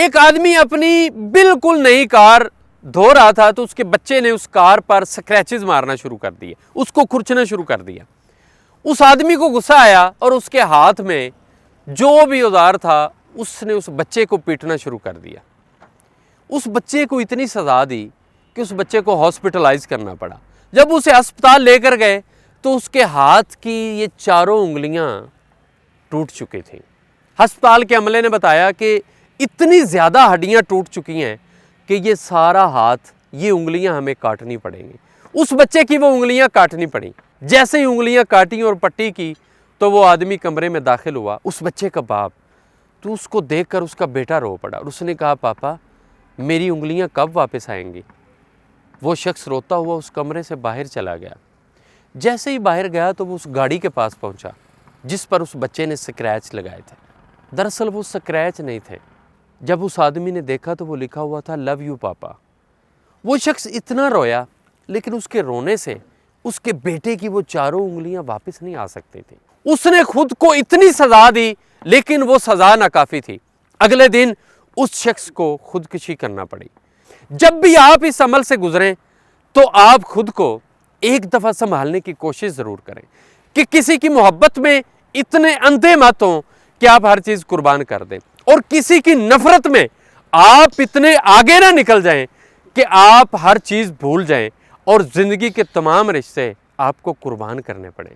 एक आदमी अपनी बिल्कुल नई कार धो रहा था तो उसके बच्चे ने उस कार पर स्क्रैचेस मारना शुरू कर दिए, उसको खुरचना शुरू कर दिया। उस आदमी को गुस्सा आया और उसके हाथ में जो भी औजार था उसने उस बच्चे को पीटना शुरू कर दिया। उस बच्चे को इतनी सज़ा दी कि उस बच्चे को हॉस्पिटलाइज करना पड़ा। जब उसे अस्पताल लेकर गए तो उसके हाथ की ये चारों उंगलियां टूट चुकी थी। अस्पताल के अमले ने बताया कि इतनी ज़्यादा हड्डियां टूट चुकी हैं कि ये सारा हाथ, ये उंगलियां हमें काटनी पड़ेंगी। उस बच्चे की वो उंगलियां काटनी पड़ी। जैसे ही उंगलियां काटी और पट्टी की तो वो आदमी कमरे में दाखिल हुआ। उस बच्चे का बाप, तो उसको देखकर उसका बेटा रो पड़ा और उसने कहा, पापा मेरी उंगलियां कब वापस आएंगी। वो शख्स रोता हुआ उस कमरे से बाहर चला गया। जैसे ही बाहर गया तो वो उस गाड़ी के पास पहुंचा जिस पर उस बच्चे ने स्क्रैच लगाए थे। दरअसल वो स्क्रैच नहीं थे। जब उस आदमी ने देखा तो वो लिखा हुआ था, लव यू पापा। वो शख्स इतना रोया, लेकिन उसके रोने से उसके बेटे की वो चारों उंगलियां वापस नहीं आ सकती थी। उसने खुद को इतनी सजा दी, लेकिन वो सजा नाकाफी थी। अगले दिन उस शख्स को खुदकुशी करना पड़ी। जब भी आप इस अमल से गुजरें तो आप खुद को एक दफा संभालने की कोशिश जरूर करें कि किसी की मोहब्बत में इतने अंधे मत हों कि आप हर चीज कुर्बान कर दें, और किसी की नफरत में आप इतने आगे ना निकल जाएं कि आप हर चीज भूल जाएं और जिंदगी के तमाम रिश्ते आपको कुर्बान करने पड़े।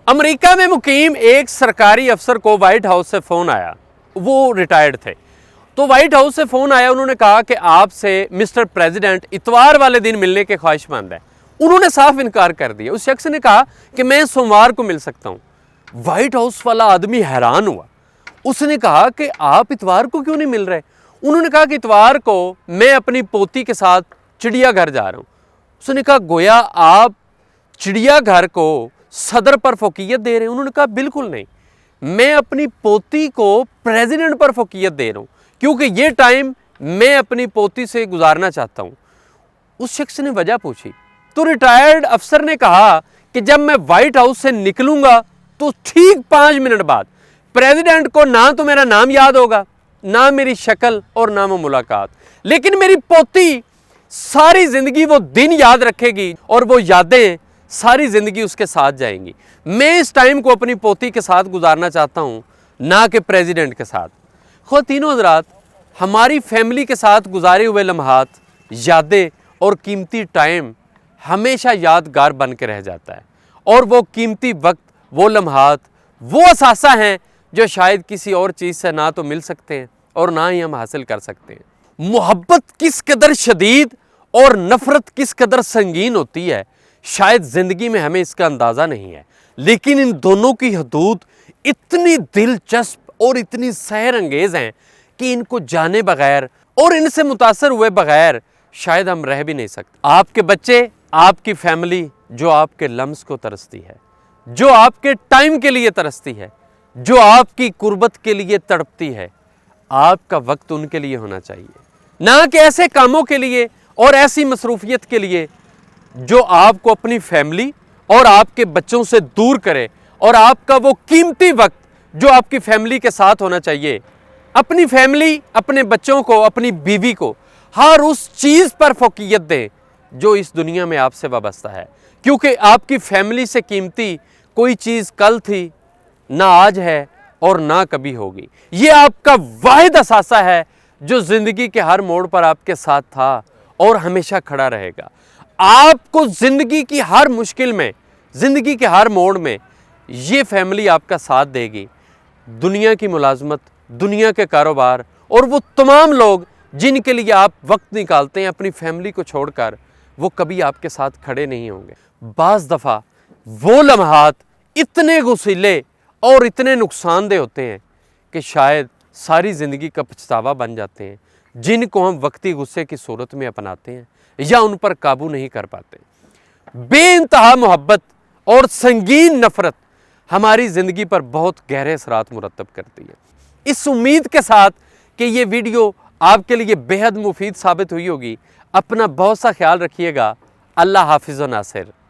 अमेरिका में मुकीम एक सरकारी अफसर को व्हाइट हाउस से फोन आया। वो रिटायर्ड थे। तो व्हाइट हाउस से फोन आया, उन्होंने कहा कि आपसे मिस्टर प्रेसिडेंट इतवार वाले दिन मिलने के ख्वाहिशमंद है। उन्होंने साफ इनकार कर दिया। उस शख्स ने कहा कि मैं सोमवार को मिल सकता हूं। व्हाइट हाउस वाला आदमी हैरान हुआ। उसने कहा कि आप इतवार को क्यों नहीं मिल रहे। उन्होंने कहा कि इतवार को मैं अपनी पोती के साथ चिड़ियाघर जा रहा हूं। उसने कहा, गोया आप चिड़ियाघर को सदर पर फोकियत दे रहे हैं। उन्होंने कहा, बिल्कुल नहीं, मैं अपनी पोती को प्रेसिडेंट पर फोकियत दे रहा हूं, क्योंकि ये टाइम मैं अपनी पोती से गुजारना चाहता हूं। उस शख्स ने वजह पूछी तो रिटायर्ड अफसर ने कहा कि जब मैं व्हाइट हाउस से निकलूंगा तो ठीक 5 मिनट बाद प्रेसिडेंट को ना तो मेरा नाम याद होगा, ना मेरी शक्ल और ना वो मुलाकात, लेकिन मेरी पोती सारी जिंदगी वो दिन याद रखेगी और वो यादें सारी जिंदगी उसके साथ जाएंगी। मैं इस टाइम को अपनी पोती के साथ गुजारना चाहता हूं, ना कि प्रेसिडेंट के साथ। ख़वातीनो हज़रात, हमारी फैमिली के साथ गुजारे हुए लम्हात, यादें और कीमती टाइम हमेशा यादगार बन के रह जाता है, और वो कीमती वक्त, वो लम्हात, वो असासा हैं जो शायद किसी और चीज़ से ना तो मिल सकते हैं और ना ही हम हासिल कर सकते हैं। मोहब्बत किस कदर शदीद और नफ़रत किस कदर संगीन होती है, शायद ज़िंदगी में हमें इसका अंदाज़ा नहीं है, लेकिन इन दोनों की हदूद इतनी दिलचस्प और इतनी सहर अंगेज़ हैं कि इनको जाने बगैर और इनसे मुतासर हुए बगैर शायद हम रह भी नहीं सकते। आपके बच्चे, आपकी फैमिली जो आपके लम्स को तरसती है, जो आपके टाइम के लिए तरसती है, जो आपकी कुर्बत के लिए तड़पती है, आपका वक्त उनके लिए होना चाहिए, ना कि ऐसे कामों के लिए और ऐसी मसरूफियत के लिए जो आपको अपनी फैमिली और आपके बच्चों से दूर करे, और आपका वो कीमती वक्त जो आपकी फैमिली के साथ होना चाहिए, अपनी फैमिली, अपने बच्चों को, अपनी बीवी को हर उस चीज़ पर फोकियत दें जो इस दुनिया में आपसे वाबस्ता है, क्योंकि आपकी फैमिली से कीमती कोई चीज़ कल थी, ना आज है और ना कभी होगी। ये आपका वाहिद असासा है जो ज़िंदगी के हर मोड़ पर आपके साथ था और हमेशा खड़ा रहेगा। आपको ज़िंदगी की हर मुश्किल में, ज़िंदगी के हर मोड़ में ये फैमिली आपका साथ देगी। दुनिया की मुलाजमत, दुनिया के कारोबार और वो तमाम लोग जिनके लिए आप वक्त निकालते हैं अपनी फैमिली को छोड़कर, वो कभी आपके साथ खड़े नहीं होंगे। बाज़ दफ़ा वो लम्हात इतने गुस्सीले और इतने नुकसानदेह होते हैं कि शायद सारी ज़िंदगी का पछतावा बन जाते हैं, जिनको हम वक्ती गुस्से की सूरत में अपनाते हैं या उन पर काबू नहीं कर पाते। बेइंतहा मोहब्बत और संगीन नफ़रत हमारी ज़िंदगी पर बहुत गहरे असरात मुरतब करती है। इस उम्मीद के साथ कि ये वीडियो आपके लिए बेहद मुफीद साबित हुई होगी, अपना बहुत सा ख्याल रखिएगा। अल्लाह हाफिज़ व नासिर।